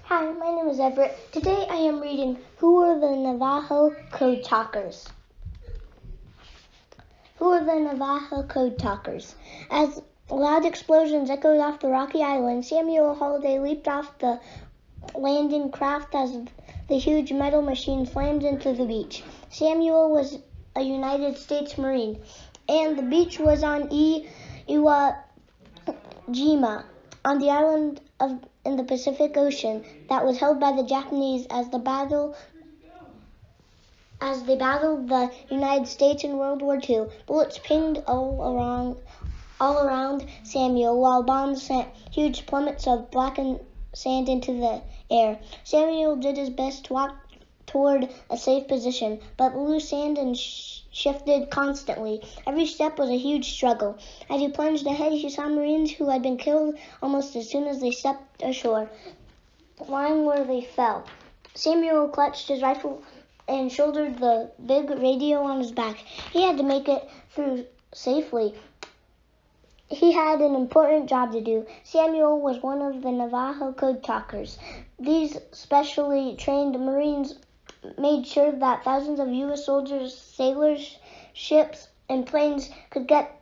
Hi, my name is Everett. Today I am reading Who Are the Navajo Code Talkers? Who are the Navajo Code Talkers? As loud explosions echoed off the rocky island, Samuel Holiday leaped off the landing craft as the huge metal machine slammed into the beach. Samuel was a United States Marine, and the beach was on Iwo Jima, on the island in the Pacific Ocean that was held by the Japanese as they battled the United States in World War II. Bullets pinged all around Samuel, while bombs sent huge plummets of blackened sand into the air. Samuel did his best to walk toward a safe position, but the loose sand shifted constantly. Every step was a huge struggle. As he plunged ahead, he saw Marines who had been killed almost as soon as they stepped ashore, lying where they fell. Samuel clutched his rifle and shouldered the big radio on his back. He had to make it through safely. He had an important job to do. Samuel was one of the Navajo Code Talkers. These specially trained Marines made sure that thousands of U.S. soldiers, sailors, ships, and planes could get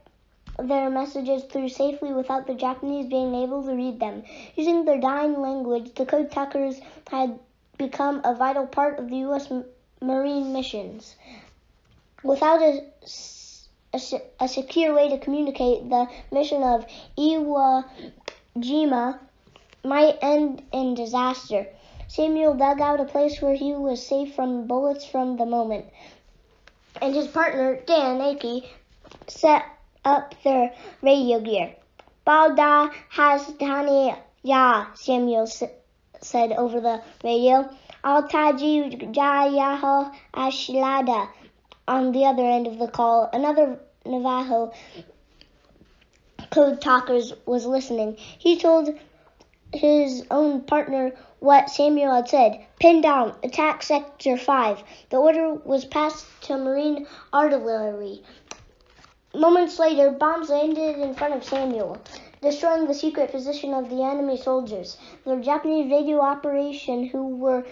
their messages through safely without the Japanese being able to read them. Using their dying language, the Code Talkers had become a vital part of the U.S. Marine missions. Without a secure way to communicate, the mission of Iwo Jima might end in disaster. Samuel dug out a place where he was safe from bullets from the moment, and his partner, Dan Aki, set up their radio gear. "Balda has Tani Ya," Samuel said over the radio. "Altaji Jayaho Ashilada." On the other end of the call, another Navajo Code Talker was listening. He told his own partner what Samuel had said. "Pin down, attack Sector 5. The order was passed to Marine artillery. Moments later, bombs landed in front of Samuel, destroying the secret position of the enemy soldiers. The Japanese radio operation, who were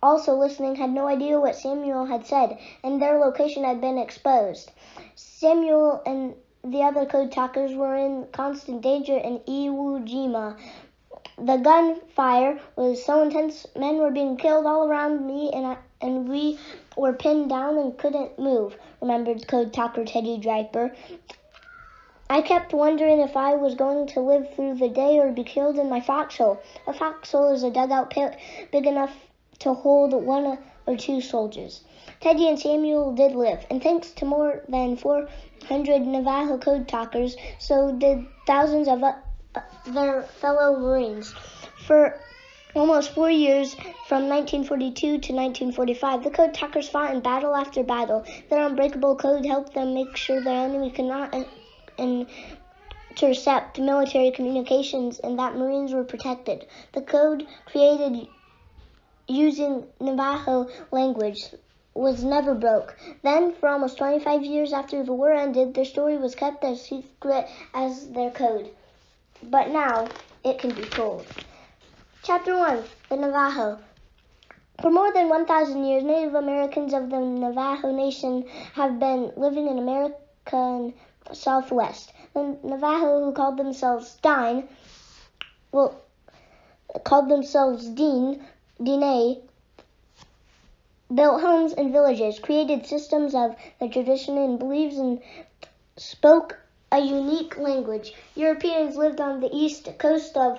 also listening, had no idea what Samuel had said, and their location had been exposed. Samuel and the other Code Talkers were in constant danger in Iwo Jima. The gunfire was so intense, men were being killed all around me, and we were pinned down and couldn't move," remembered Code Talker Teddy Draper. "I kept wondering if I was going to live through the day or be killed in my foxhole." A foxhole is a dugout pit big enough to hold 1 or 2 soldiers. Teddy and Samuel did live, and thanks to more than 400 Navajo Code Talkers, so did thousands of their fellow Marines. For almost 4 years, from 1942 to 1945, the Code Talkers fought in battle after battle. Their unbreakable code helped them make sure their enemy could not intercept military communications and that Marines were protected. The code, created using Navajo language, was never broke. Then, for almost 25 years after the war ended, their story was kept as secret as their code. But now, it can be told. Chapter 1. The Navajo. For more than 1,000 years, Native Americans of the Navajo Nation have been living in American Southwest. The Navajo, who called themselves Dene, built homes and villages, created systems of the tradition and beliefs, and spoke a unique language. Europeans lived on the east coast of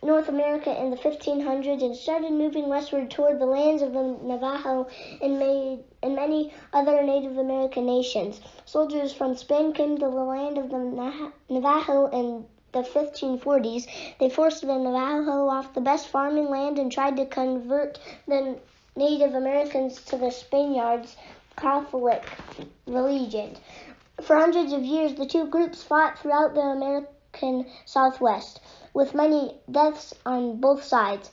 North America in the 1500s and started moving westward toward the lands of the Navajo and many other Native American nations. Soldiers from Spain came to the land of the Navajo in the 1540s. They forced the Navajo off the best farming land and tried to convert the Native Americans to the Spaniards' Catholic religion. For hundreds of years, the two groups fought throughout the American Southwest, with many deaths on both sides.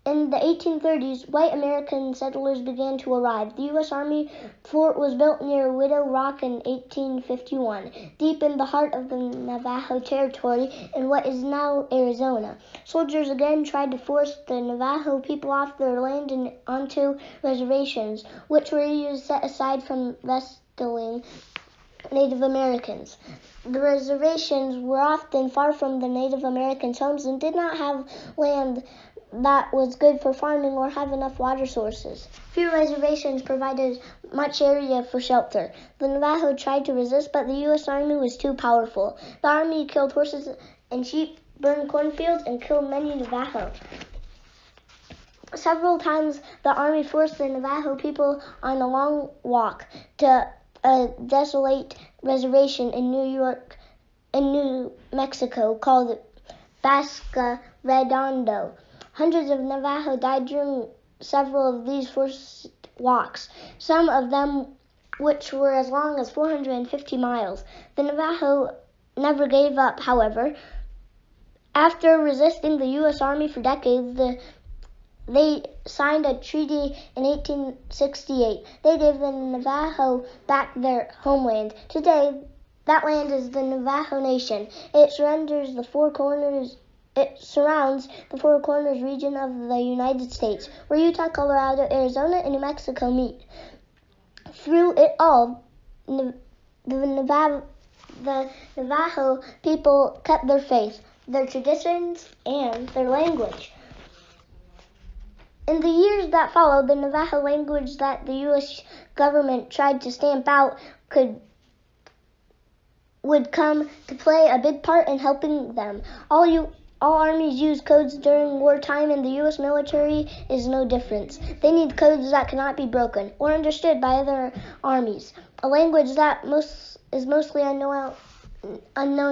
In the 1830s, white American settlers began to arrive. The U.S. Army fort was built near Widow Rock in 1851, deep in the heart of the Navajo territory in what is now Arizona. Soldiers again tried to force the Navajo people off their land and onto reservations, which were set aside from resettling Native Americans. The reservations were often far from the Native Americans' homes and did not have land that was good for farming or have enough water sources. Few reservations provided much area for shelter. The Navajo tried to resist, but the U.S. Army was too powerful. The Army killed horses and sheep, burned cornfields, and killed many Navajo. Several times, the Army forced the Navajo people on a long walk to a desolate reservation in New Mexico called Basca Redondo. Hundreds of Navajo died during several of these forced walks, some of them which were as long as 450 miles. The Navajo never gave up, however. After resisting the U.S. Army for decades, they signed a treaty in 1868. They gave the Navajo back their homeland. Today, that land is the Navajo Nation. It surrounds the Four Corners region of the United States, where Utah, Colorado, Arizona, and New Mexico meet. Through it all, the Navajo people kept their faith, their traditions, and their language. In the years that followed, the Navajo language that the U.S. government tried to stamp out would come to play a big part in helping them. All armies use codes during wartime, and the U.S. military is no different. They need codes that cannot be broken or understood by other armies. A language that is mostly unknown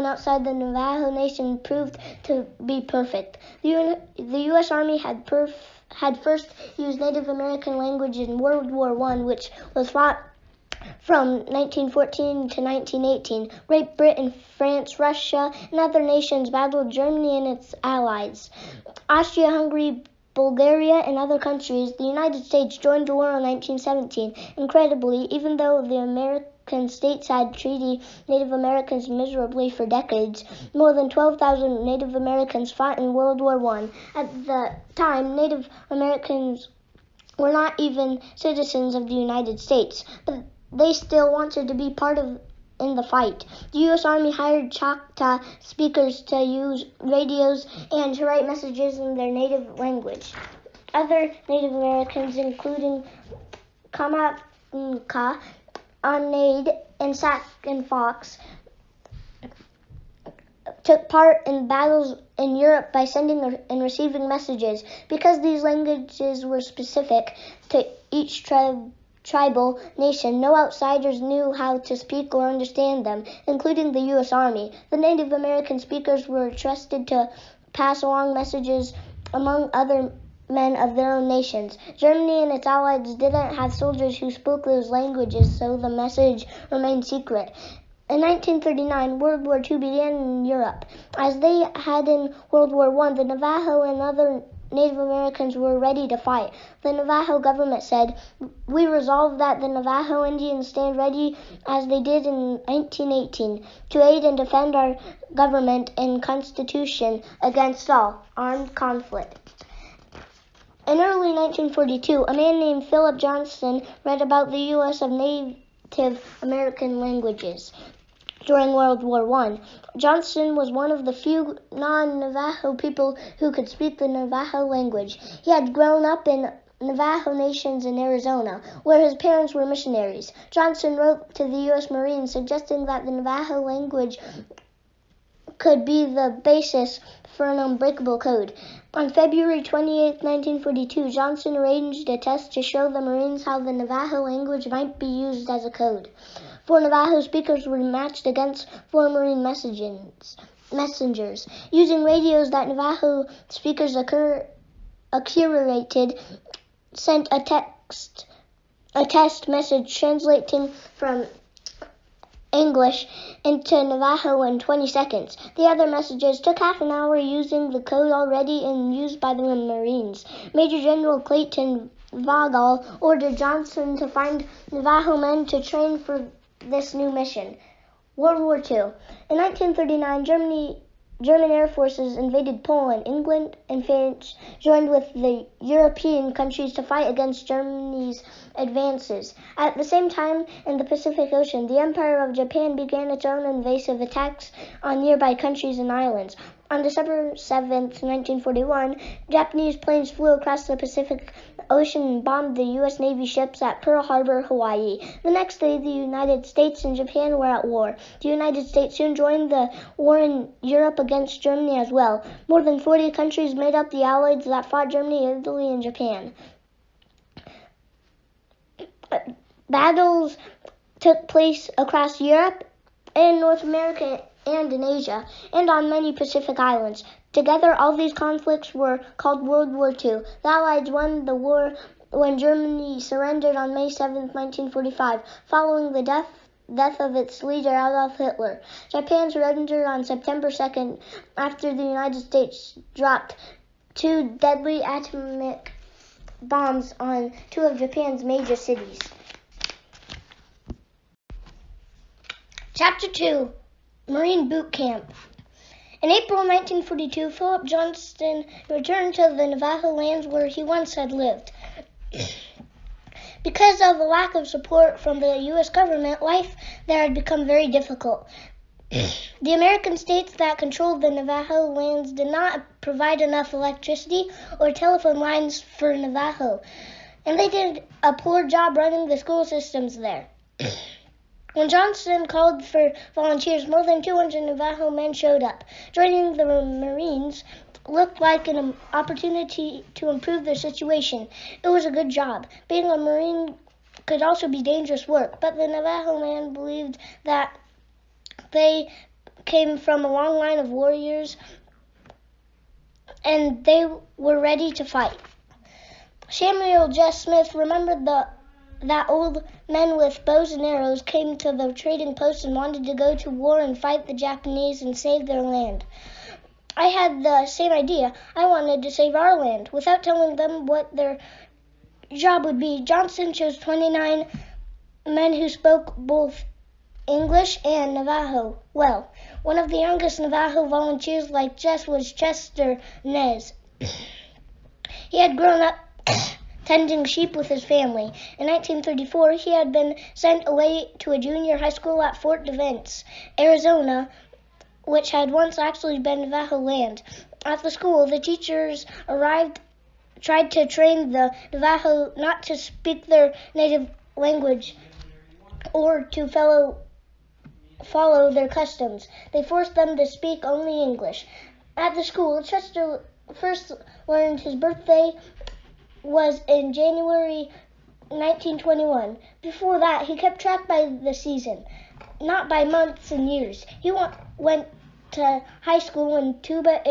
outside the Navajo Nation proved to be perfect. The U.S. Army had first used Native American language in World War I, which was fought from 1914 to 1918. Great Britain, France, Russia, and other nations battled Germany and its allies. Austria-Hungary, Bulgaria, and other countries. The United States joined the war in 1917. Incredibly, even though the American states had treated Native Americans miserably for decades, more than 12,000 Native Americans fought in World War I. At the time, Native Americans were not even citizens of the United States, but they still wanted to be part of in the fight. The U.S. Army hired Choctaw speakers to use radios and to write messages in their native language. Other Native Americans, including Kamapuka, Oneida, and Sac and Fox, took part in battles in Europe by sending and receiving messages. Because these languages were specific to each tribal nation, no outsiders knew how to speak or understand them, including the U.S. Army. The Native American speakers were trusted to pass along messages among other men of their own nations. Germany and its allies didn't have soldiers who spoke those languages, so the message remained secret. In 1939, World War II began in Europe. As they had in World War I, the Navajo and other Native Americans were ready to fight. The Navajo government said, "We resolve that the Navajo Indians stand ready as they did in 1918 to aid and defend our government and constitution against all armed conflict." In early 1942, a man named Philip Johnson read about the use of Native American languages during World War I. Johnson was one of the few non-Navajo people who could speak the Navajo language. He had grown up in Navajo Nations in Arizona, where his parents were missionaries. Johnson wrote to the U.S. Marines suggesting that the Navajo language could be the basis for an unbreakable code. On February 28, 1942, Johnson arranged a test to show the Marines how the Navajo language might be used as a code. 4 Navajo speakers were matched against 4 Marine messengers. Using radios that Navajo speakers accurated, sent a test message translating from English into Navajo in 20 seconds. The other messages took half an hour using the code already in use by the Marines. Major General Clayton Vogel ordered Johnson to find Navajo men to train for this new mission. World War II. In 1939, German air forces invaded Poland. England and France joined with the European countries to fight against Germany's advances. At the same time, in the Pacific Ocean, the Empire of Japan began its own invasive attacks on nearby countries and islands. On December 7, 1941, Japanese planes flew across the Pacific Ocean and bombed the U.S. Navy ships at Pearl Harbor, Hawaii. The next day, the United States and Japan were at war. The United States soon joined the war in Europe against Germany as well. More than 40 countries made up the allies that fought Germany, Italy, and Japan. Battles took place across Europe and North America and in Asia, and on many Pacific islands. Together, all these conflicts were called World War II. The Allies won the war when Germany surrendered on May 7, 1945, following the death of its leader Adolf Hitler. Japan surrendered on September 2nd after the United States dropped 2 deadly atomic bombs on 2 of Japan's major cities. Chapter 2. Marine Boot Camp. In April 1942, Philip Johnston returned to the Navajo lands where he once had lived. Because of a lack of support from the U.S. government, life there had become very difficult. The American states that controlled the Navajo lands did not provide enough electricity or telephone lines for Navajo, and they did a poor job running the school systems there. When Johnston called for volunteers, more than 200 Navajo men showed up. Joining the Marines looked like an opportunity to improve their situation. It was a good job. Being a Marine could also be dangerous work, but the Navajo men believed that they came from a long line of warriors and they were ready to fight. Samuel Jess Smith remembered that old men with bows and arrows came to the trading post and wanted to go to war and fight the Japanese and save their land. I had the same idea. I wanted to save our land. Without telling them what their job would be, Johnston chose 29 men who spoke both English and Navajo well. One of the youngest Navajo volunteers like Jess was Chester Nez. He had grown up tending sheep with his family. In 1934, he had been sent away to a junior high school at Fort Defense, Arizona, which had once actually been Navajo land. At the school, the teachers tried to train the Navajo not to speak their native language or to follow their customs. They forced them to speak only English. At the school, Chester first learned his birthday was in January 1921. Before that, he kept track by the season, not by months and years. He went to high school in Tuba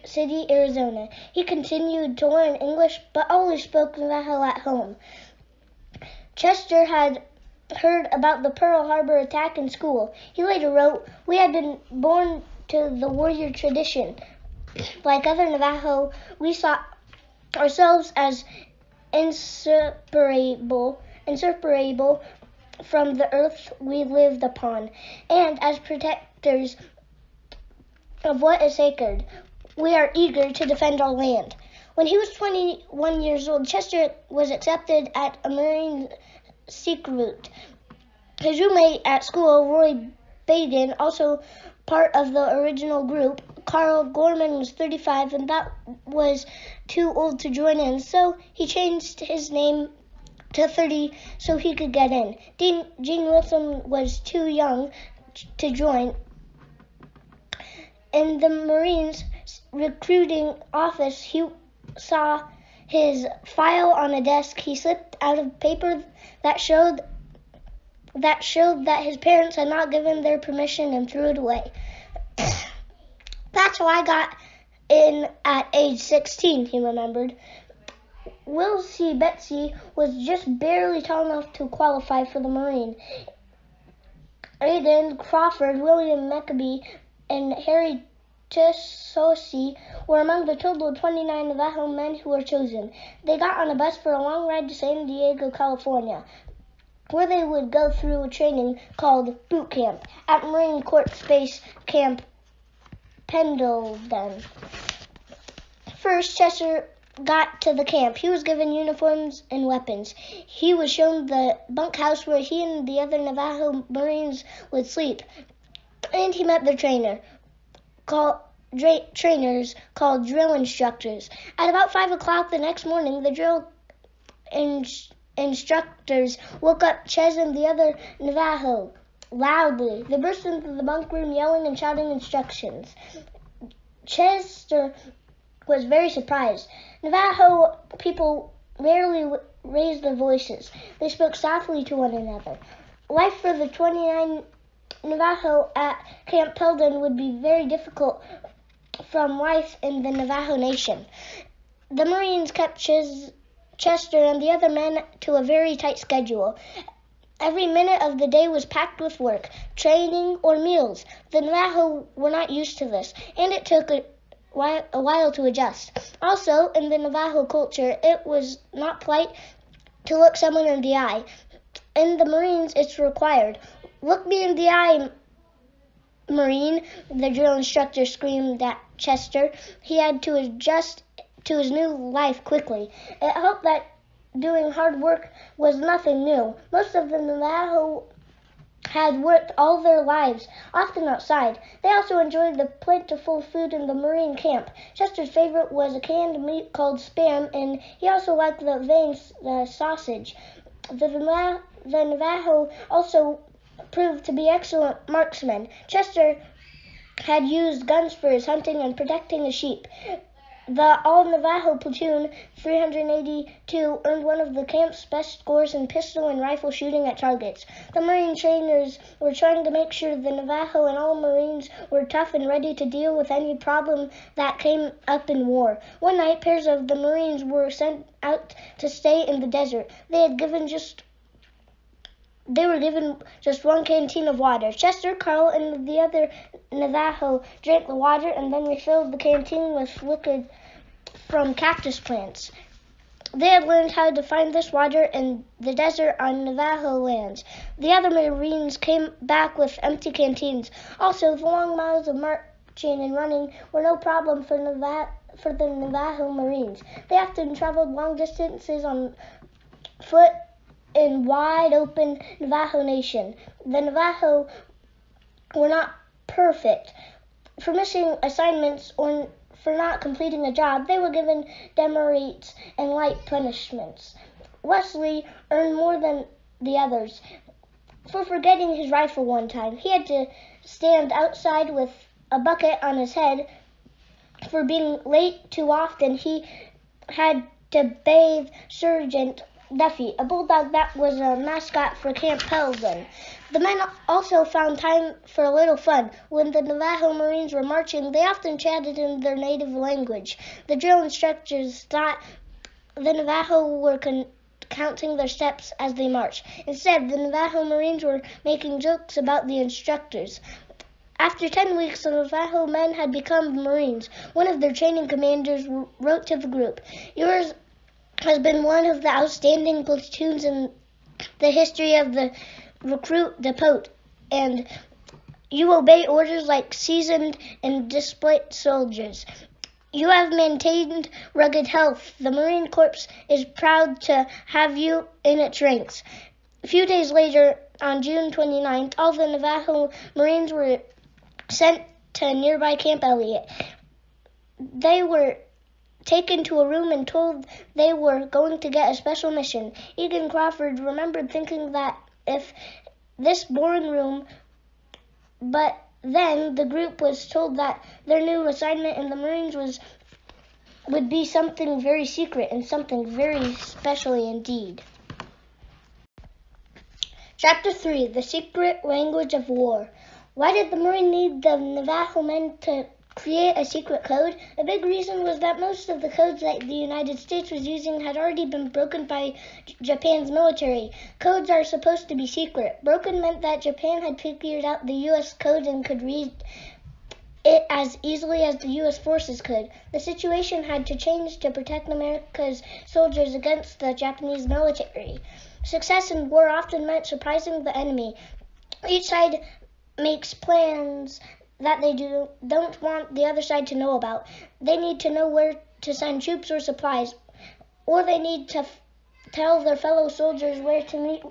City, Arizona. He continued to learn English, but always spoke Navajo at home. Chester had heard about the Pearl Harbor attack in school. He later wrote, "We had been born to the warrior tradition. Like other Navajo, we saw ourselves as inseparable from the earth we lived upon, and as protectors of what is sacred. We are eager to defend our land." When he was 21 years old, Chester was accepted at a Marine recruit. His roommate at school, Roy Baden, also part of the original group, Carl Gorman, was 35, and that was too old to join in, so he changed his name to 30 so he could get in. Gene Wilson was too young to join. In the Marines recruiting office, he saw his file on a desk. He slipped out a paper that showed that his parents had not given their permission and threw it away. "That's how I got in at age 16, he remembered. Wilsie Betsy was just barely tall enough to qualify for the Marine. Aidan Crawford, William McAbee, and Harry Tisosi were among the total of 29 Navajo men who were chosen. They got on a bus for a long ride to San Diego, California, where they would go through training called boot camp at Marine Corps Base Camp Pendleton. First, Chester got to the camp. He was given uniforms and weapons. He was shown the bunkhouse where he and the other Navajo Marines would sleep, and he met their trainers called drill instructors. At about 5 o'clock the next morning, the drill instructors woke up Ches and the other Navajo loudly. They burst into the bunk room yelling and shouting instructions. Chester was very surprised. Navajo people rarely raised their voices. They spoke softly to one another. Life for the 29 Navajo at Camp Pendleton would be very difficult from life in the Navajo Nation. The Marines kept Chester and the other men to a very tight schedule. Every minute of the day was packed with work, training, or meals. The Navajo were not used to this, and it took a while to adjust. Also, in the Navajo culture, it was not polite to look someone in the eye. In the Marines, it's required. "Look me in the eye, Marine," the drill instructor screamed at Chester. He had to adjust to his new life quickly. It helped that doing hard work was nothing new. Most of the Navajo had worked all their lives, often outside. They also enjoyed the plentiful food in the Marine camp. Chester's favorite was a canned meat called spam, and he also liked the vein sausage. The Navajo also proved to be excellent marksmen. Chester had used guns for his hunting and protecting his sheep. The all-Navajo platoon 382 earned one of the camp's best scores in pistol and rifle shooting at targets. The Marine trainers were trying to make sure the Navajo and all Marines were tough and ready to deal with any problem that came up in war. One night, pairs of the Marines were sent out to stay in the desert. They were given just one canteen of water. Chester, Carl, and the other Navajo drank the water and then refilled the canteen with liquid from cactus plants. They had learned how to find this water in the desert on Navajo lands. The other Marines came back with empty canteens. Also, the long miles of marching and running were no problem for the Navajo Marines. They often traveled long distances on foot in wide-open Navajo Nation. The Navajo were not perfect. For missing assignments or for not completing a job, they were given demerits and light punishments. Wesley earned more than the others for forgetting his rifle one time. He had to stand outside with a bucket on his head. For being late too often, he had to bathe Sergeant Duffy, a bulldog that was a mascot for Camp Pendleton. The men also found time for a little fun. When the Navajo Marines were marching, they often chatted in their native language. The drill instructors thought the Navajo were counting their steps as they marched. Instead, the Navajo Marines were making jokes about the instructors. After 10 weeks, the Navajo men had become Marines. One of their training commanders wrote to the group, "Yours has been one of the outstanding platoons in the history of the recruit depot, and you obey orders like seasoned and disciplined soldiers. You have maintained rugged health. The Marine Corps is proud to have you in its ranks." A few days later, on June 29th, all the Navajo Marines were sent to nearby Camp Elliott. They were taken to a room and told they were going to get a special mission. Egan Crawford remembered thinking that if this boring room, but then the group was told that their new assignment in the Marines would be something very secret and something very special indeed. Chapter 3, The Secret Language of War. Why did the Marine need the Navajo men to create a secret code? A big reason was that most of the codes that the United States was using had already been broken by Japan's military. Codes are supposed to be secret. Broken meant that Japan had figured out the U.S. code and could read it as easily as the U.S. forces could. The situation had to change to protect America's soldiers against the Japanese military. Success in war often meant surprising the enemy. Each side makes plans that they don't want the other side to know about. They need to know where to send troops or supplies, or they need to tell their fellow soldiers where to meet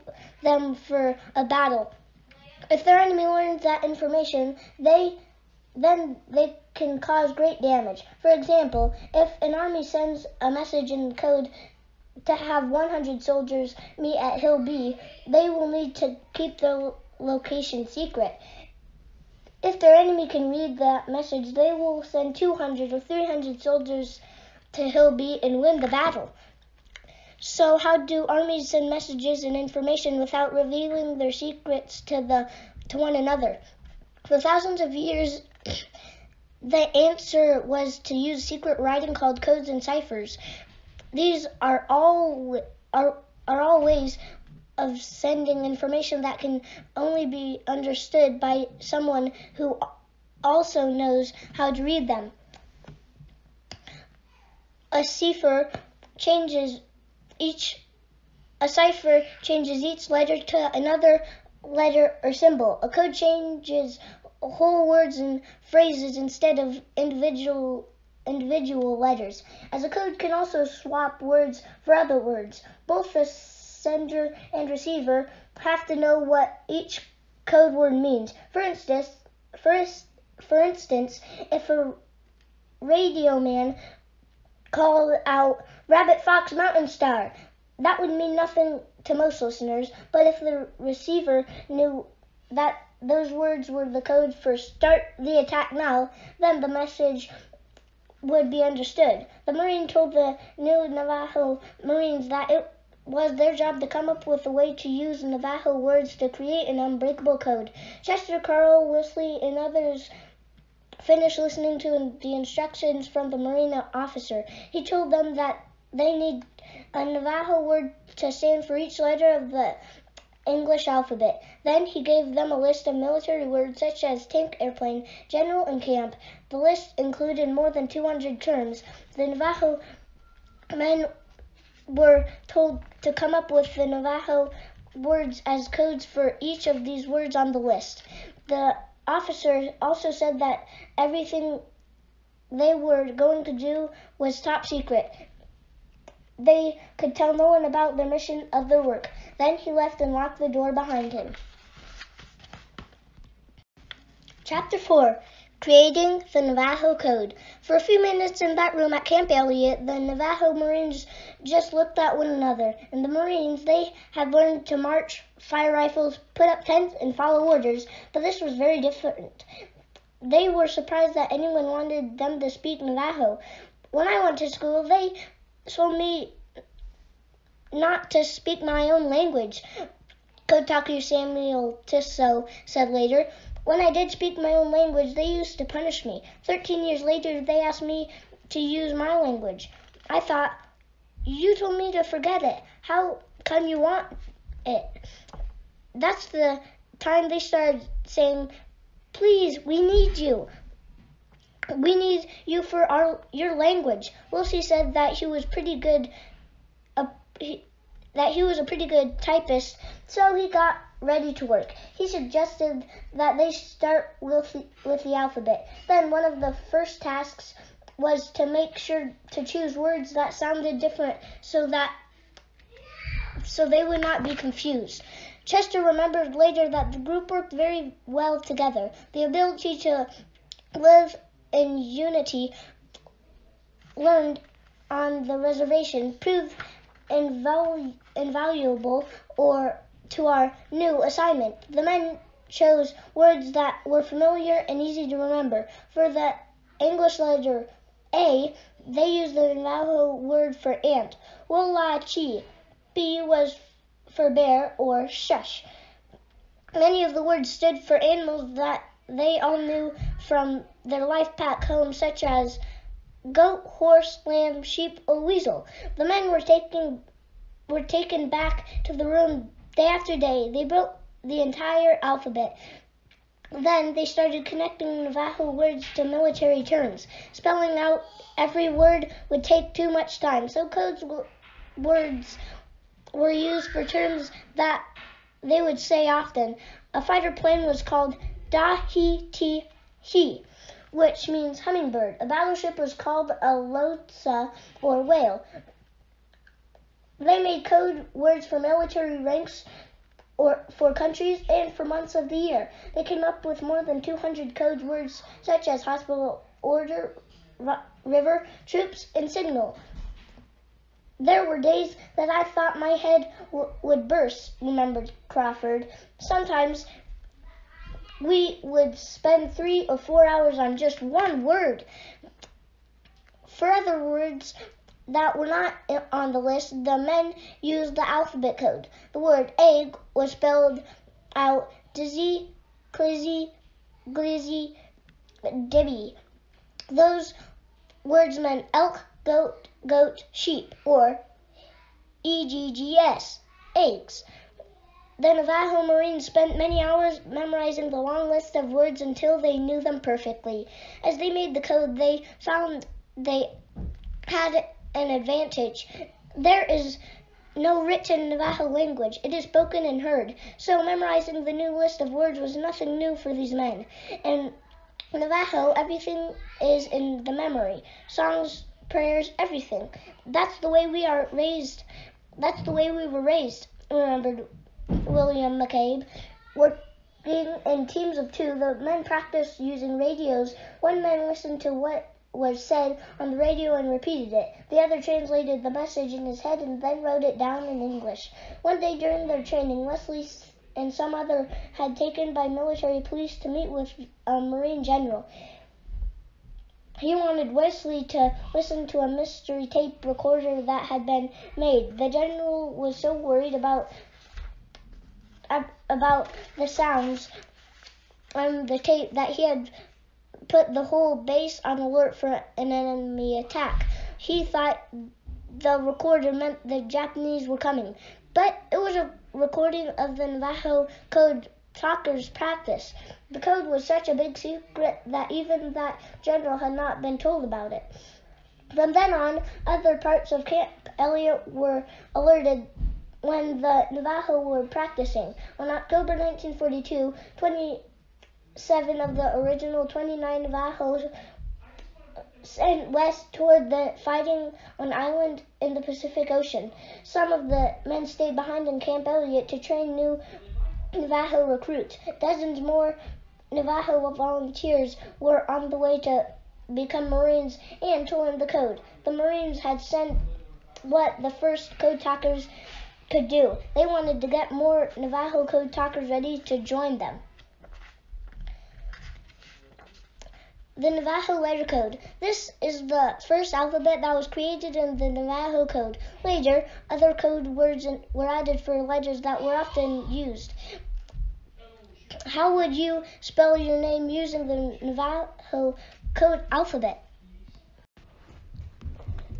them for a battle. If their enemy learns that information, then they can cause great damage. For example, if an army sends a message in code to have 100 soldiers meet at Hill B, they will need to keep their location secret. If their enemy can read that message, they will send 200 or 300 soldiers to Hill B and win the battle. So how do armies send messages and information without revealing their secrets to one another? For thousands of years, the answer was to use secret writing called codes and ciphers. These are all ways of sending information that can only be understood by someone who also knows how to read them. A cipher changes each letter to another letter or symbol. A code changes whole words and phrases instead of individual letters. As a code can also swap words for other words. Both the sender and receiver have to know what each code word means. For instance, if a radio man called out "Rabbit Fox Mountain Star," that would mean nothing to most listeners, but if the receiver knew that those words were the code for "Start the Attack Now," then the message would be understood. The Marine told the new Navajo Marines that it was their job to come up with a way to use Navajo words to create an unbreakable code. Chester, Carl, Wesley, and others finished listening to the instructions from the Marine officer. He told them that they need a Navajo word to stand for each letter of the English alphabet. Then he gave them a list of military words such as tank, airplane, general, and camp. The list included more than 200 terms. The Navajo men were told to come up with the Navajo words as codes for each of these words on the list. The officer also said that everything they were going to do was top secret. They could tell no one about their mission of their work. Then he left and locked the door behind him. Chapter 4. Creating the Navajo Code. For a few minutes in that room at Camp Elliott, the Navajo Marines just looked at one another. And the Marines, they had learned to march, fire rifles, put up tents, and follow orders, but this was very different. They were surprised that anyone wanted them to speak Navajo. When I went to school, they told me not to speak my own language, Kotaku Samuel Tisso said later. When I did speak my own language, they used to punish me. 13 years later, they asked me to use my language. I thought, you told me to forget it. How come you want it? That's the time they started saying, please, we need you. We need you for your language. Wilsey said that he was pretty good, a pretty good typist, so he got ready to work. He suggested that they start with the alphabet. Then one of the first tasks was to make sure to choose words that sounded different so they would not be confused. Chester remembered later that the group worked very well together. The ability to live in unity learned on the reservation proved invaluable to our new assignment. The men chose words that were familiar and easy to remember. For the English letter A, they used the Navajo word for ant, Wolachi. B was for bear or shush. Many of the words stood for animals that they all knew from their life pack home, such as goat, horse, lamb, sheep, or weasel. The men were taken back to the room day after day. They built the entire alphabet. Then they started connecting Navajo words to military terms. Spelling out every word would take too much time, so words were used for terms that they would say often. A fighter plane was called da-he-ti-he, which means hummingbird. A battleship was called a lotsa, or whale. They made code words for military ranks, or for countries, and for months of the year. They came up with more than 200 code words, such as hospital, order, river, troops, and signal. There were days that I thought my head would burst, remembered Crawford. Sometimes we would spend 3 or 4 hours on just one word. For other words that were not on the list, the men used the alphabet code. The word egg was spelled out dizzy, clizzy, glizzy, dibby. Those words meant elk, goat, sheep, or EGGS, eggs. The Navajo Marines spent many hours memorizing the long list of words until they knew them perfectly. As they made the code, they found they had an advantage. There is no written Navajo language. It is spoken and heard. So memorizing the new list of words was nothing new for these men. In Navajo, everything is in the memory. Songs, prayers, everything. That's the way we are raised. That's the way we were raised, remembered William McCabe. Working in teams of 2, the men practiced using radios. One man listened to what was said on the radio and repeated it. The other translated the message in his head and then wrote it down in English. One day during their training, Leslie and some other had taken by military police to meet with a Marine general. He wanted Wesley to listen to a mystery tape recorder that had been made. The general was so worried about the sounds on the tape that he had put the whole base on alert for an enemy attack. He thought the recorder meant the Japanese were coming, but it was a recording of the Navajo code talkers' practice. The code was such a big secret that even that general had not been told about it. From then on, other parts of Camp Elliott were alerted when the Navajo were practicing. On October 1942, 27 of the original 29 Navajos sent west toward the fighting on island in the Pacific Ocean. Some of the men stayed behind in Camp Elliott to train new Navajo recruits. Dozens more Navajo volunteers were on the way to become Marines and to learn the code. The Marines had sent what the first code talkers could do. They wanted to get more Navajo code talkers ready to join them. The Navajo letter code. This is the first alphabet that was created in the Navajo code. Later, other code words were added for letters that were often used. How would you spell your name using the Navajo code alphabet?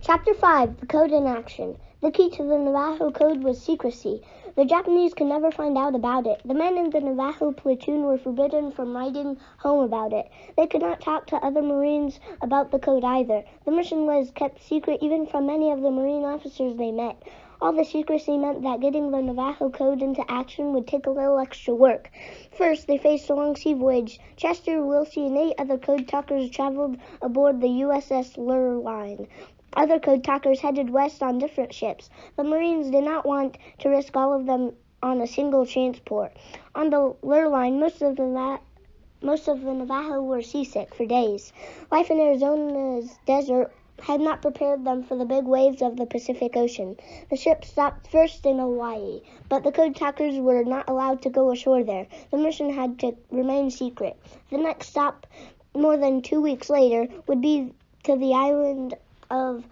Chapter 5, the code in action. The key to the Navajo code was secrecy. The Japanese could never find out about it. The men in the Navajo platoon were forbidden from writing home about it. They could not talk to other Marines about the code either. The mission was kept secret even from many of the Marine officers they met. All the secrecy meant that getting the Navajo code into action would take a little extra work. First, they faced a long sea voyage. Chester, Wilsey, and 8 other code talkers traveled aboard the USS Lurline. Other code talkers headed west on different ships. The Marines did not want to risk all of them on a single transport. On the Lurline, most of the Navajo were seasick for days. Life in Arizona's desert had not prepared them for the big waves of the Pacific Ocean. The ship stopped first in Hawaii, but the code talkers were not allowed to go ashore there. The mission had to remain secret. The next stop, more than 2 weeks later, would be to the island of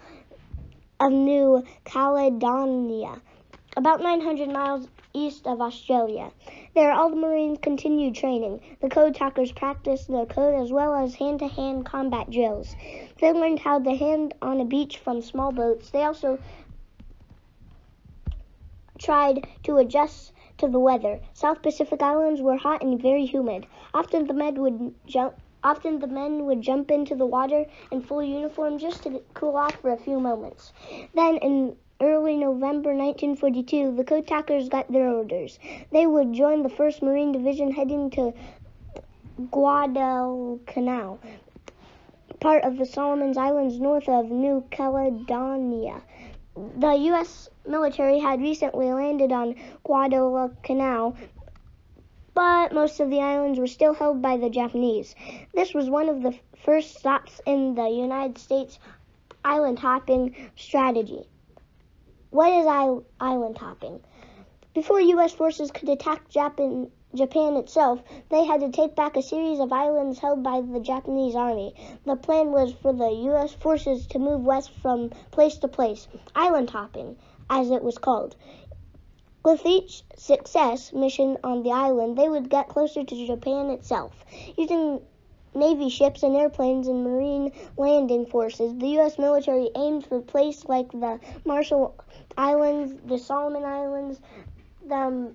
New Caledonia, about 900 miles east of Australia. There, all the Marines continued training. The code talkers practiced the code as well as hand-to-hand combat drills. They learned how to hand on a beach from small boats. They also tried to adjust to the weather. South Pacific Islands were hot and very humid. Often the men would jump into the water in full uniform just to cool off for a few moments. Then, in early November 1942, the code talkers got their orders. They would join the 1st Marine Division heading to Guadalcanal, part of the Solomon Islands north of New Caledonia. The U.S. military had recently landed on Guadalcanal, but most of the islands were still held by the Japanese. This was one of the first stops in the United States island hopping strategy. What is island hopping? Before U.S. forces could attack Japan itself, they had to take back a series of islands held by the Japanese army. The plan was for the U.S. forces to move west from place to place, island hopping, as it was called. With each success mission on the island, they would get closer to Japan itself. Using Navy ships and airplanes and Marine landing forces, the U.S. military aimed for places like the Marshall Islands, the Solomon Islands, the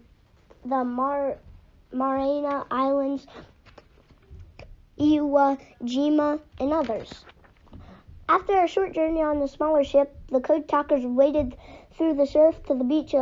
Mariana Islands, Iwo Jima, and others. After a short journey on the smaller ship, the code talkers waded through the surf to the beach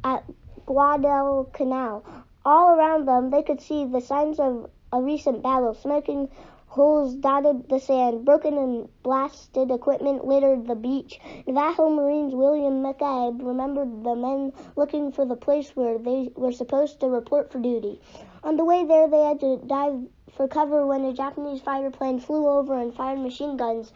at Guadalcanal. All around them, they could see the signs of a recent battle. Smoking holes dotted the sand. Broken and blasted equipment littered the beach. Navajo Marines William McCabe remembered the men looking for the place where they were supposed to report for duty. On the way there, they had to dive for cover when a Japanese fighter plane flew over and fired machine guns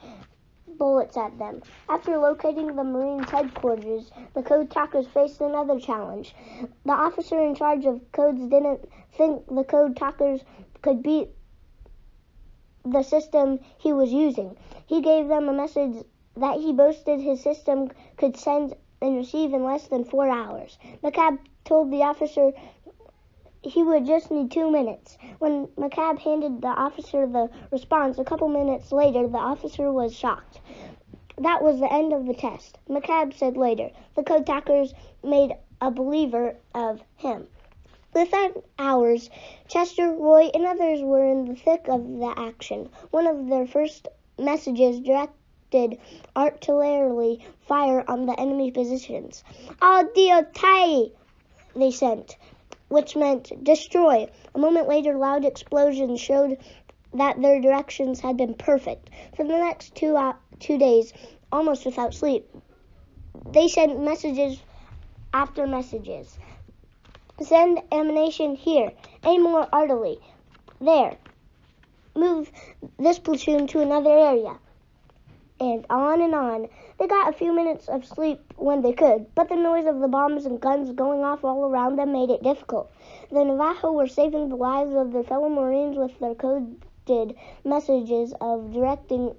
bullets at them. After locating the Marines' headquarters, the code talkers faced another challenge. The officer in charge of codes didn't think the code talkers could beat the system he was using. He gave them a message that he boasted his system could send and receive in less than 4 hours. McCabe told the officer he would just need 2 minutes. When McCabe handed the officer the response a couple minutes later, the officer was shocked. That was the end of the test. McCabe said later, the code talkers made a believer of him. Within hours, Chester, Roy, and others were in the thick of the action. One of their first messages directed artillery fire on the enemy positions. "Aldiotai," they sent, which meant destroy. A moment later, loud explosions showed that their directions had been perfect. For the next 2 days, almost without sleep, they sent messages after messages. Send ammunition here. Aim more artillery. There. Move this platoon to another area. And on and on. They got a few minutes of sleep when they could, but the noise of the bombs and guns going off all around them made it difficult. The Navajo were saving the lives of their fellow Marines with their coded messages of directing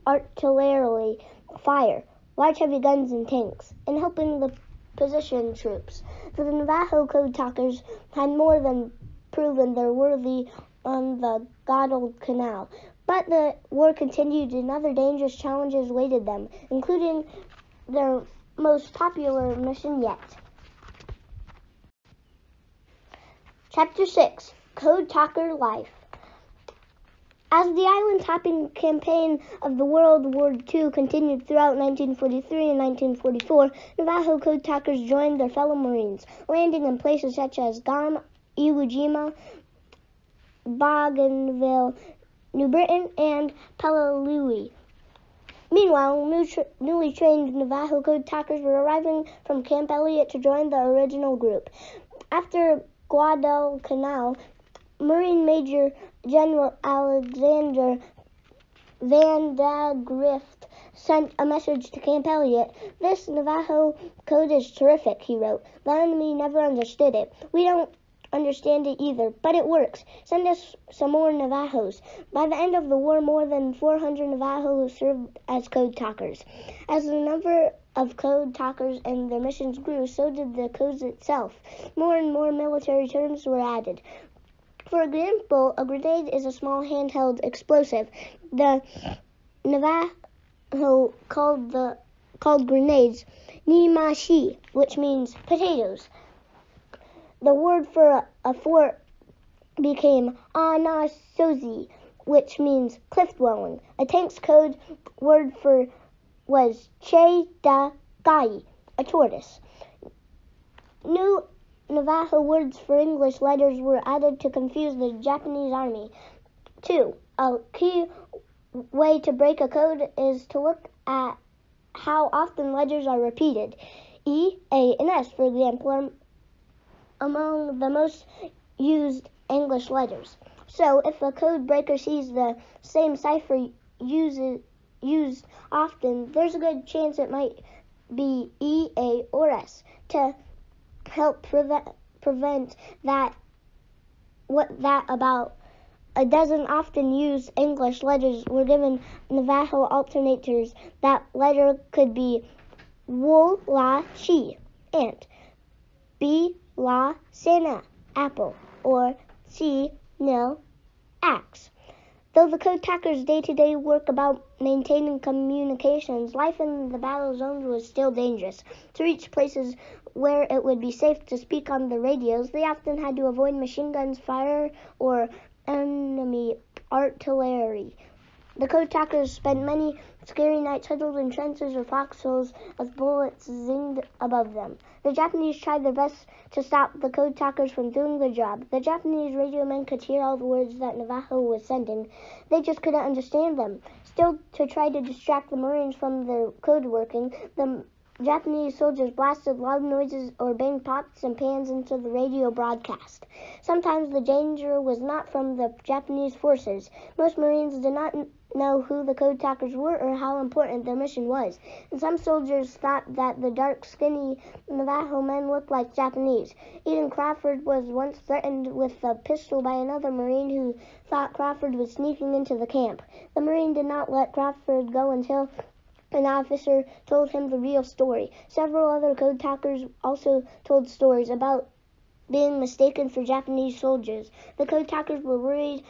artillery fire, large heavy guns and tanks, and helping the position troops. The Navajo code talkers had more than proven their worthy on the Guadalcanal. But the war continued and other dangerous challenges awaited them, including their most popular mission yet. Chapter 6, Code Talker Life. As the island hopping campaign of the World War II continued throughout 1943 and 1944, Navajo code talkers joined their fellow Marines, landing in places such as Guam, Iwo Jima, Bougainville, New Britain, and Peleliu. Meanwhile, newly trained Navajo code talkers were arriving from Camp Elliott to join the original group. After Guadalcanal, Marine Major General Alexander Van Grift sent a message to Camp Elliott. "This Navajo code is terrific," he wrote. "The enemy never understood it. We don't understand it either, but it works. Send us some more Navajos. By the end of the war, more than 400 Navajos served as code talkers. As the number of code talkers and their missions grew, so did the code itself. More and more military terms were added. For example, a grenade is a small handheld explosive. The Navajo called grenades nimashi, which means potatoes. The word for a fort became anasozi, which means cliff dwelling. A tank's code word was che da gai, a tortoise. New Navajo words for English letters were added to confuse the Japanese army. 2. A key way to break a code is to look at how often letters are repeated. E, A, and S, for example, are among the most used English letters. So, if a code breaker sees the same cipher used often, there's a good chance it might be E, A, or S. To help prevent that, about a dozen often used English letters were given Navajo alternators. That letter could be wo la shi, ant, b la sana, apple, or c nil, axe. Though the code talkers' day-to-day work about maintaining communications, life in the battle zones was still dangerous. To reach places where it would be safe to speak on the radios, they often had to avoid machine guns fire or enemy artillery. The code talkers spent many scary nights huddled in trenches or foxholes as bullets zinged above them. The Japanese tried their best to stop the code talkers from doing their job. The Japanese radio men could hear all the words that Navajo was sending. They just couldn't understand them. Still, to try to distract the Marines from their code working, the Japanese soldiers blasted loud noises or banged pots and pans into the radio broadcast. Sometimes the danger was not from the Japanese forces. Most Marines did not know who the code talkers were or how important their mission was. And some soldiers thought that the dark, skinny Navajo men looked like Japanese. Eden Crawford was once threatened with a pistol by another Marine who thought Crawford was sneaking into the camp. The Marine did not let Crawford go until an officer told him the real story. Several other code talkers also told stories about being mistaken for Japanese soldiers. The code talkers were worried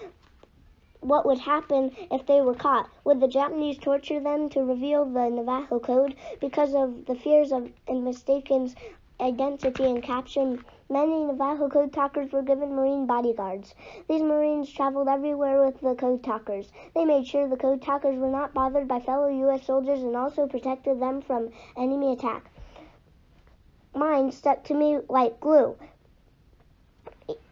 what would happen if they were caught. Would the Japanese torture them to reveal the Navajo code? Because of the fears of mistaken identity and capture, many Navajo code talkers were given Marine bodyguards. These Marines traveled everywhere with the code talkers. They made sure the code talkers were not bothered by fellow U.S. soldiers and also protected them from enemy attack. Mine stuck to me like glue.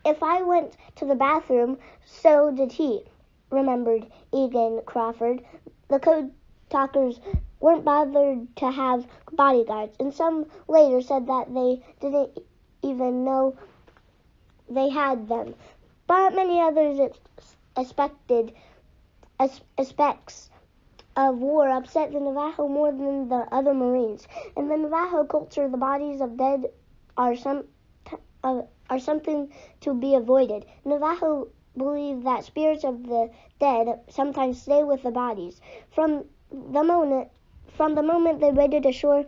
If I went to the bathroom, so did he, remembered Egan Crawford. The code talkers weren't bothered to have bodyguards, and some later said that they didn't even know they had them. But many others aspects of war upset the Navajo more than the other Marines. In the Navajo culture, the bodies of dead are something to be avoided. Navajo believe that spirits of the dead sometimes stay with the bodies. From the moment they waded ashore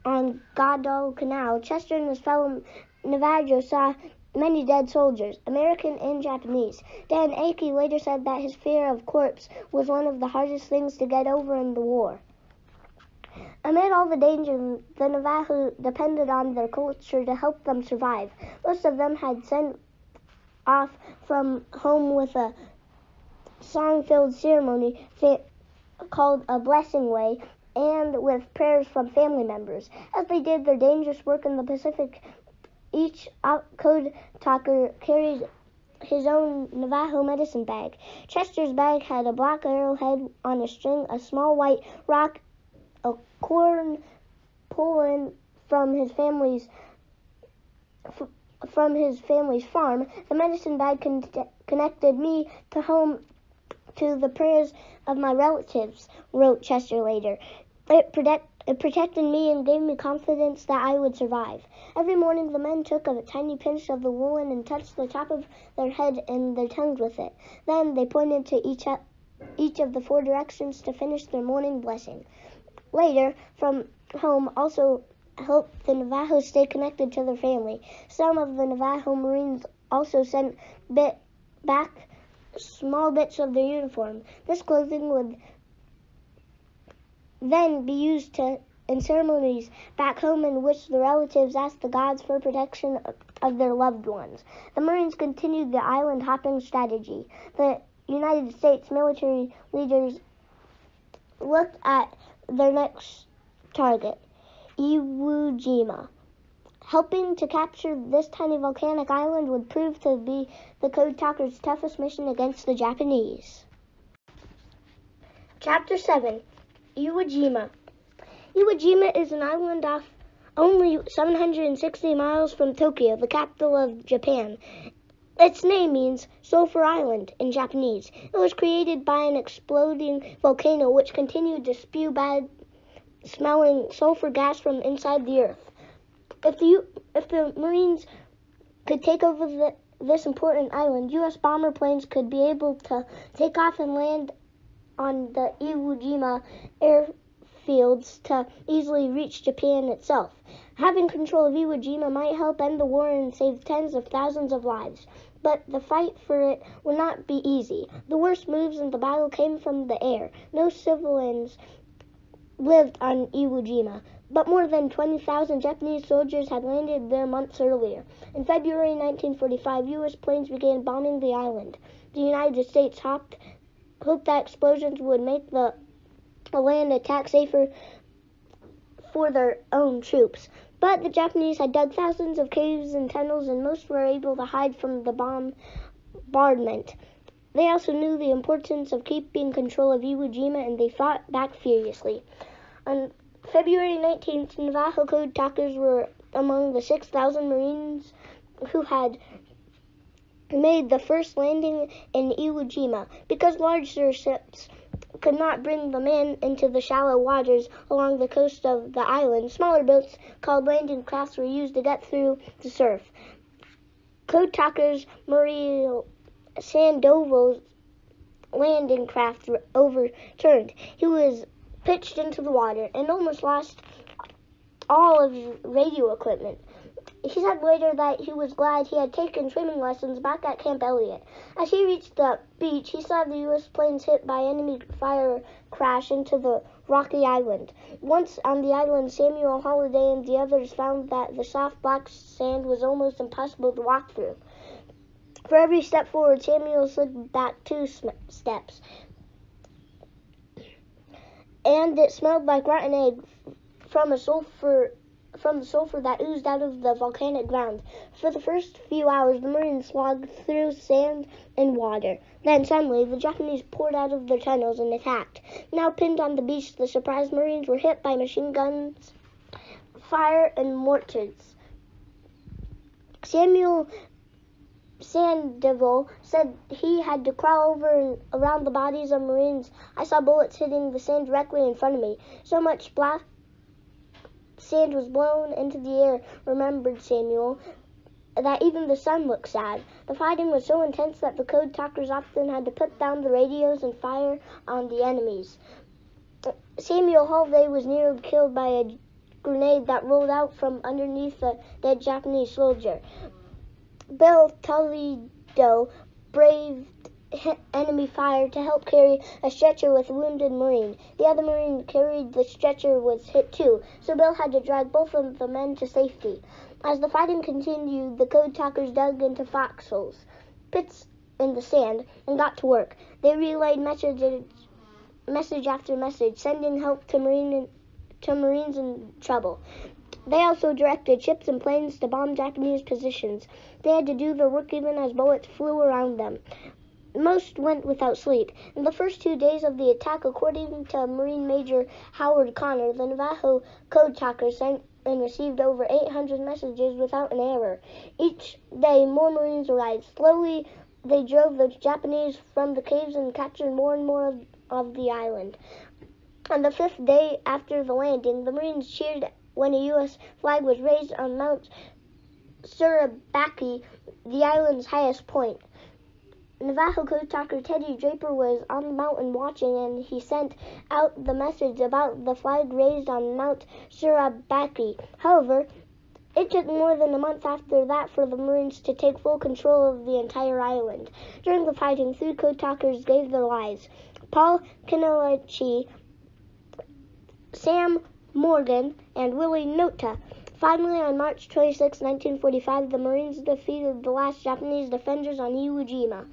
on Guadalcanal, Chester and his fellow Navajo saw many dead soldiers, American and Japanese. Dan Akey later said that his fear of corpse was one of the hardest things to get over in the war. Amid all the danger, the Navajo depended on their culture to help them survive. Most of them had sent off from home with a song-filled ceremony called a blessing way, and with prayers from family members. As they did their dangerous work in the Pacific, each code talker carried his own Navajo medicine bag. Chester's bag had a black arrowhead on a string, a small white rock, a corn pulling from his family's farm. The medicine bag connected me to home, to the prayers of my relatives, wrote Chester later. It It protected me and gave me confidence that I would survive. Every morning the men took a tiny pinch of the woolen and touched the top of their head and their tongues with it. Then they pointed to each of the 4 directions to finish their morning blessing. Later, from home also helped the Navajo stay connected to their family. Some of the Navajo Marines also sent back small bits of their uniform. This clothing would then be used in ceremonies back home in which the relatives asked the gods for protection of their loved ones. The Marines continued the island hopping strategy. The United States military leaders looked at their next target, Iwo Jima. Helping to capture this tiny volcanic island would prove to be the Code Talkers' toughest mission against the Japanese. Chapter 7. Iwo Jima. Iwo Jima is an island off only 760 miles from Tokyo, the capital of Japan. Its name means Sulphur Island in Japanese. It was created by an exploding volcano which continued to spew bad-smelling sulfur gas from inside the earth. If the Marines could take over this important island, U.S. bomber planes could be able to take off and land on the Iwo Jima airfields to easily reach Japan itself. Having control of Iwo Jima might help end the war and save tens of thousands of lives. But the fight for it would not be easy. The worst moves in the battle came from the air. No civilians lived on Iwo Jima, but more than 20,000 Japanese soldiers had landed there months earlier. In February 1945, U.S. planes began bombing the island. The United States hoped that explosions would make the land attack safer for their own troops. But the Japanese had dug thousands of caves and tunnels, and most were able to hide from the bombardment. They also knew the importance of keeping control of Iwo Jima, and they fought back furiously. On February 19th, Navajo Code Talkers were among the 6,000 Marines who had made the first landing in Iwo Jima. Because larger ships could not bring the men into the shallow waters along the coast of the island, smaller boats called landing crafts were used to get through the surf. Code Talkers Marie Sandoval's landing craft overturned. He was pitched into the water and almost lost all of his radio equipment. He said later that he was glad he had taken swimming lessons back at Camp Elliott. As he reached the beach, he saw the U.S. planes hit by enemy fire crash into the rocky island. Once on the island, Samuel Holliday and the others found that the soft black sand was almost impossible to walk through. For every step forward, Samuel slid back 2 steps. And it smelled like rotten egg from the sulfur that oozed out of the volcanic ground. For the first few hours, the Marines slogged through sand and water. Then, suddenly, the Japanese poured out of their tunnels and attacked. Now pinned on the beach, the surprised Marines were hit by machine guns, fire, and mortars. Samuel Sandoval said he had to crawl over and around the bodies of Marines. I saw bullets hitting the sand directly in front of me. So much black sand was blown into the air, remembered Samuel, that even the sun looked sad. The fighting was so intense that the Code Talkers often had to put down the radios and fire on the enemies. Samuel Holliday was nearly killed by a grenade that rolled out from underneath a dead Japanese soldier. Bill Toledo braved enemy fire to help carry a stretcher with a wounded Marine. The other Marine who carried the stretcher was hit too, so Bill had to drag both of the men to safety. As the fighting continued, the Code Talkers dug into foxholes, pits in the sand, and got to work. They relayed message after message, sending help to Marines in trouble. They also directed ships and planes to bomb Japanese positions. They had to do their work even as bullets flew around them. Most went without sleep. In the first 2 days of the attack, according to Marine Major Howard Connor, the Navajo Code Talkers sent and received over 800 messages without an error. Each day, more Marines arrived. Slowly, they drove the Japanese from the caves and captured more and more of the island. On the 5th day after the landing, the Marines cheered when a U.S. flag was raised on Mount Surabaki, the island's highest point. Navajo code talker Teddy Draper was on the mountain watching, and he sent out the message about the flag raised on Mount Surabaki. However, it took more than a month after that for the Marines to take full control of the entire island. During the fighting, 3 code talkers gave their lives: Paul Kinelachi, Sam Morgan, and Willie Nota. Finally, on March 26, 1945, the Marines defeated the last Japanese defenders on Iwo Jima.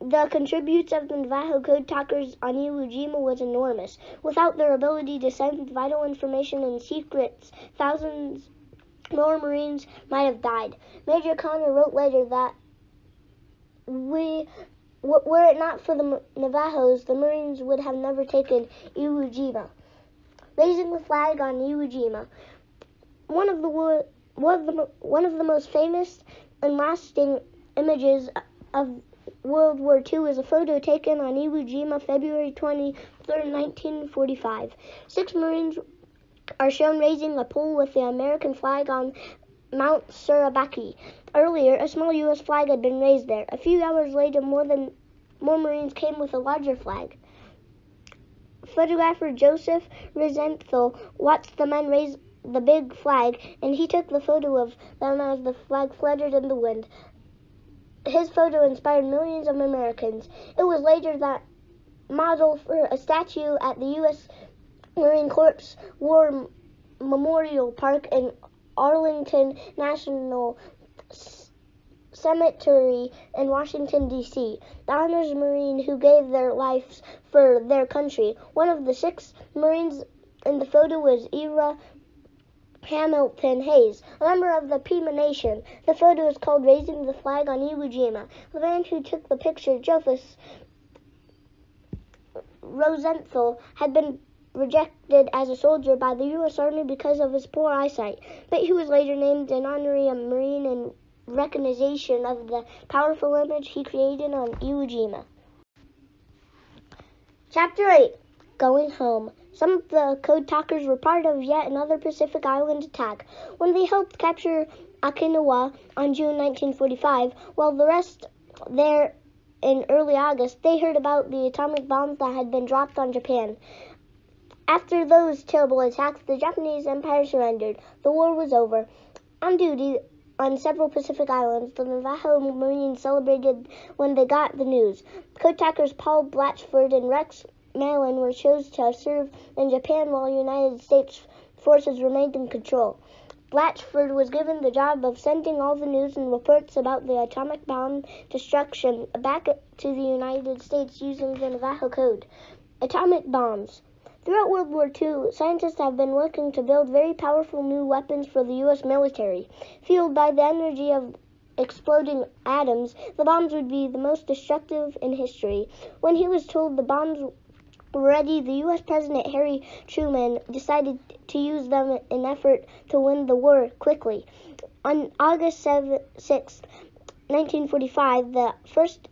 The contributions of the Navajo code talkers on Iwo Jima was enormous. Without their ability to send vital information and secrets, thousands more Marines might have died. Major Connor wrote later that were it not for the Navajos, the Marines would have never taken Iwo Jima. Raising the flag on Iwo Jima. One of the most famous and lasting images of World War II is a photo taken on Iwo Jima, February 23, 1945. 6 Marines are shown raising a pole with the American flag on Mount Surabaki. Earlier, a small U.S. flag had been raised there. A few hours later, more Marines came with a larger flag. Photographer Joseph Rosenthal watched the men raise the big flag, and he took the photo of them as the flag fluttered in the wind. His photo inspired millions of Americans. It was later that model for a statue at the U.S. Marine Corps War Memorial Park in Arlington National Cemetery in Washington, D.C. The honors Marine who gave their lives for their country. One of the 6 Marines in the photo was Ira Hamilton Hayes, a member of the Pima Nation. The photo is called Raising the Flag on Iwo Jima. The man who took the picture, Joseph Rosenthal, had been rejected as a soldier by the U.S. Army because of his poor eyesight, but he was later named an honorary Marine in recognition of the powerful image he created on Iwo Jima. Chapter 8. Going Home. Some of the code talkers were part of yet another Pacific Island attack. When they helped capture Okinawa on June 1945, while the rest there in early August, they heard about the atomic bombs that had been dropped on Japan. After those terrible attacks, the Japanese Empire surrendered. The war was over. On duty on several Pacific islands, the Navajo Marines celebrated when they got the news. Code talkers Paul Blatchford and Rex Malin were chosen to serve in Japan while United States forces remained in control. Blatchford was given the job of sending all the news and reports about the atomic bomb destruction back to the United States using the Navajo code. Atomic bombs. Throughout World War II, scientists have been working to build very powerful new weapons for the U.S. military. Fueled by the energy of exploding atoms, the bombs would be the most destructive in history. When he was told the bombs were ready, the U.S. President Harry Truman decided to use them in an effort to win the war quickly. On August 6, 1945, the first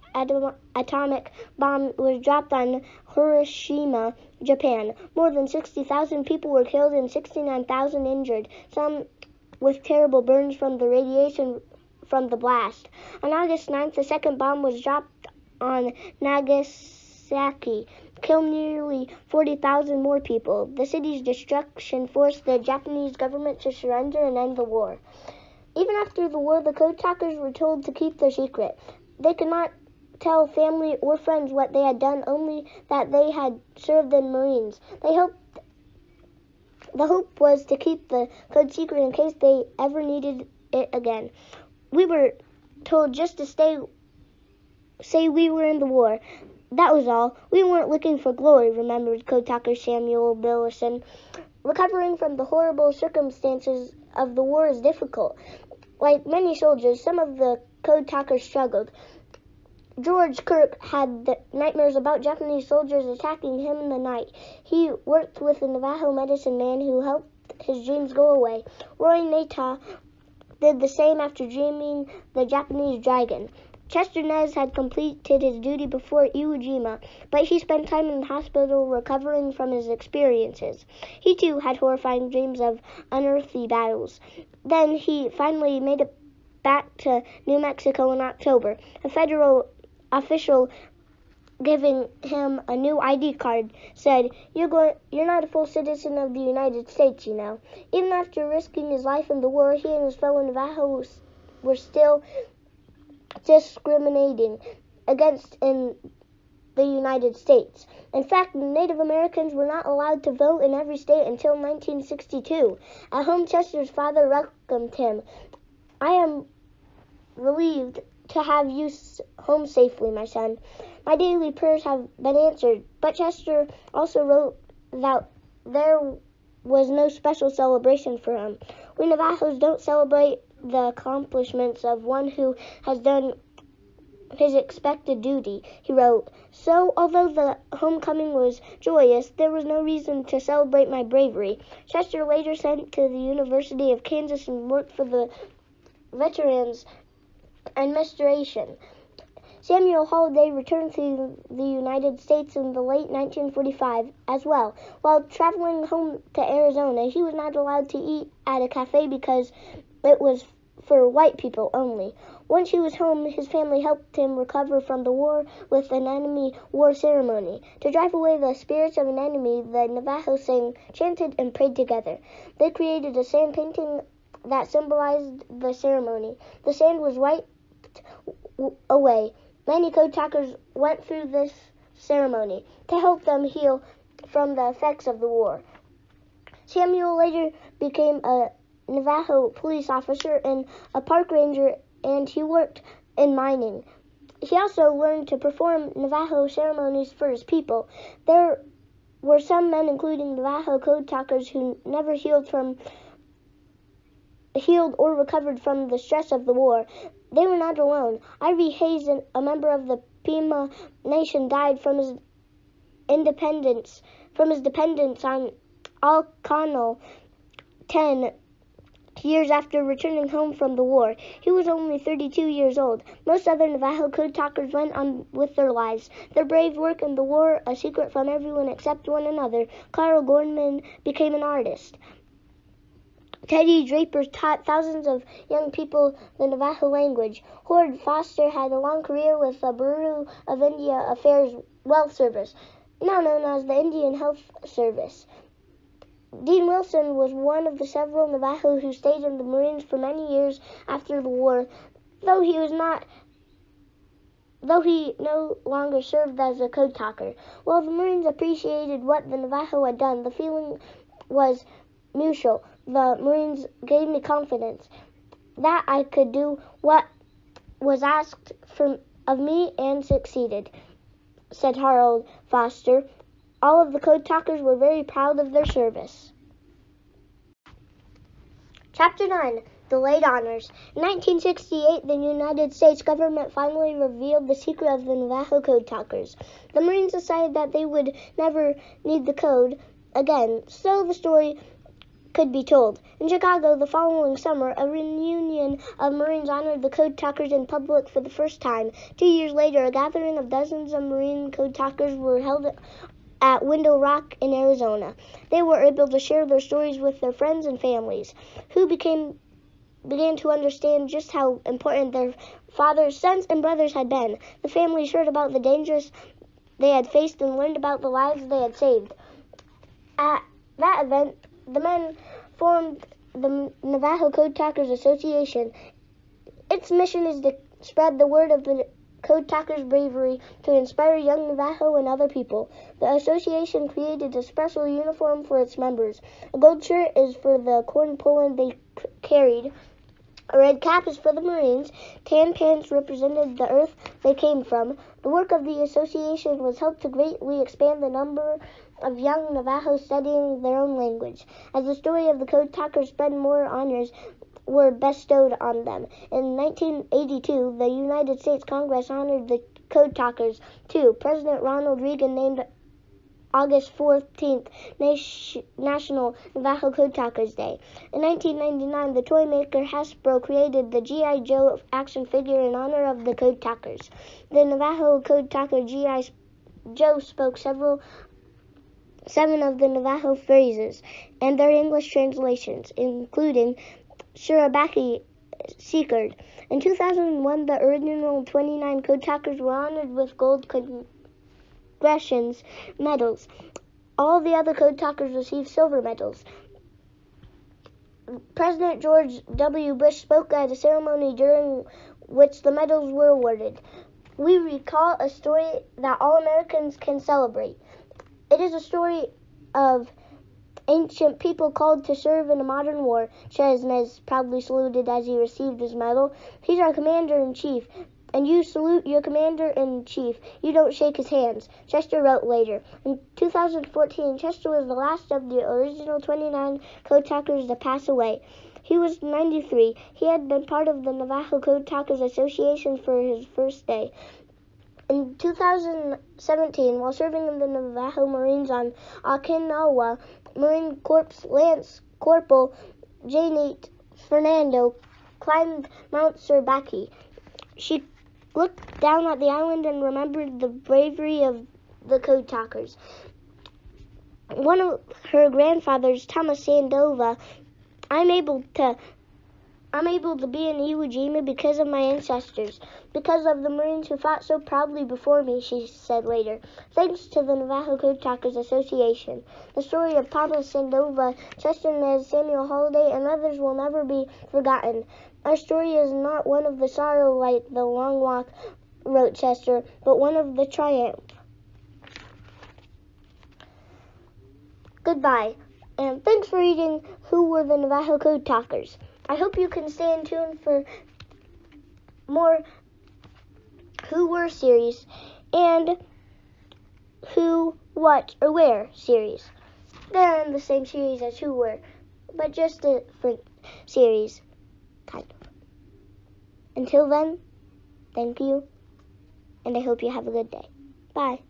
atomic bomb was dropped on Hiroshima, Japan. More than 60,000 people were killed and 69,000 injured, some with terrible burns from the radiation from the blast. On August 9th, the second bomb was dropped on Nagasaki, killing nearly 40,000 more people. The city's destruction forced the Japanese government to surrender and end the war. Even after the war, the code talkers were told to keep their secret. They could not tell family or friends what they had done, only that they had served in Marines. The hope was to keep the code secret in case they ever needed it again. We were told just to say we were in the war. That was all. We weren't looking for glory, remembered code talker Samuel Billison. Recovering from the horrible circumstances of the war is difficult. Like many soldiers, some of the code talkers struggled. George Kirk had nightmares about Japanese soldiers attacking him in the night. He worked with a Navajo medicine man who helped his dreams go away. Roy Nata did the same after dreaming the Japanese dragon. Chester Nez had completed his duty before Iwo Jima, but he spent time in the hospital recovering from his experiences. He too had horrifying dreams of unearthly battles. Then he finally made it back to New Mexico in October. A federal official giving him a new ID card said, You're not a full citizen of the United States, you know. Even after risking his life in the war, he and his fellow Navajos were still discriminating against in the United States. In fact, Native Americans were not allowed to vote in every state until 1962. At home, Chester's father welcomed him. I am relieved to have you home safely, my son. My daily prayers have been answered. But Chester also wrote that there was no special celebration for him. We Navajos don't celebrate the accomplishments of one who has done his expected duty, he wrote. So, although the homecoming was joyous, there was no reason to celebrate my bravery. Chester later sent to the University of Kansas and worked for the Veterans Administration. Samuel Holliday returned to the United States in the late 1945 as well. While traveling home to Arizona, he was not allowed to eat at a cafe because it was for white people only. Once he was home, his family helped him recover from the war with an enemy war ceremony. To drive away the spirits of an enemy, the Navajo sang, chanted, and prayed together. They created a sand painting that symbolized the ceremony. The sand was wiped away. Many code talkers went through this ceremony to help them heal from the effects of the war. Samuel later became a Navajo police officer and a park ranger, and he worked in mining. He also learned to perform Navajo ceremonies for his people. There were some men, including Navajo code talkers, who never healed or recovered from the stress of the war. They were not alone. Ivy Hayes, a member of the Pima Nation, died from his dependence on alcohol 10 years after returning home from the war. He was only 32 years old. Most other Navajo code talkers went on with their lives. Their brave work in the war, a secret from everyone except one another. Carl Gorman became an artist. Teddy Draper taught thousands of young people the Navajo language. Howard Foster had a long career with the Bureau of Indian Affairs Wealth Service, now known as the Indian Health Service. Dean Wilson was one of the several Navajo who stayed in the Marines for many years after the war, though he no longer served as a code talker. While the Marines appreciated what the Navajo had done, the feeling was mutual. The Marines gave me confidence that I could do what was asked of me and succeeded, said Harold Foster. All of the code talkers were very proud of their service. Chapter 9. Delayed Honors. In 1968, the United States government finally revealed the secret of the Navajo code talkers. The Marines decided that they would never need the code again, so the story could be told. In Chicago, the following summer, a reunion of Marines honored the code talkers in public for the first time. 2 years later, a gathering of dozens of Marine code talkers were held at Window Rock in Arizona. They were able to share their stories with their friends and families, who began to understand just how important their fathers, sons, and brothers had been. The families heard about the dangers they had faced and learned about the lives they had saved. At that event, the men formed the Navajo Code Talkers Association. Its mission is to spread the word of the Code Talkers' bravery to inspire young Navajo and other people. The association created a special uniform for its members. A gold shirt is for the corn pulling they carried. A red cap is for the Marines. Tan pants represented the earth they came from. The work of the association was helped to greatly expand the number of young Navajos studying their own language. As the story of the Code Talkers spread, more honors were bestowed on them. In 1982, the United States Congress honored the Code Talkers, too. President Ronald Reagan named August 14th, National Navajo Code Talkers Day. In 1999, the toy maker Hasbro created the G.I. Joe action figure in honor of the Code Talkers. The Navajo Code Talker G.I. Joe spoke seven of the Navajo phrases and their English translations, including Shirabaki Seekerd. In 2001, the original 29 Code Talkers were honored with gold Congression's medals. All the other Code Talkers received silver medals. President George W. Bush spoke at a ceremony during which the medals were awarded. We recall a story that all Americans can celebrate. It is a story of ancient people called to serve in a modern war. Chesnez proudly saluted as he received his medal. He's our commander-in-chief, and you salute your commander-in-chief. You don't shake his hands, Chester wrote later. In 2014, Chester was the last of the original 29 Code Talkers to pass away. He was 93. He had been part of the Navajo Code Talkers Association for his first day. In 2017, while serving in the Navajo Marines on Okinawa, Marine Corps Lance Corporal Janet Fernando climbed Mount Serbaki. She looked down at the island and remembered the bravery of the Code Talkers. One of her grandfathers, Thomas Sandova, I'm able to be in Iwo Jima because of my ancestors, because of the Marines who fought so proudly before me, she said later. Thanks to the Navajo Code Talkers Association. The story of Thomas Sandova, Chester, Samuel Holiday, and others will never be forgotten. Our story is not one of the sorrow like the long walk, wrote Chester, but one of the triumph. Goodbye, and thanks for reading Who Were the Navajo Code Talkers. I hope you can stay in tune for more Who Were series and Who, What, or Where series. They're in the same series as Who Were, but just a different series, kind of. Until then, thank you, and I hope you have a good day. Bye.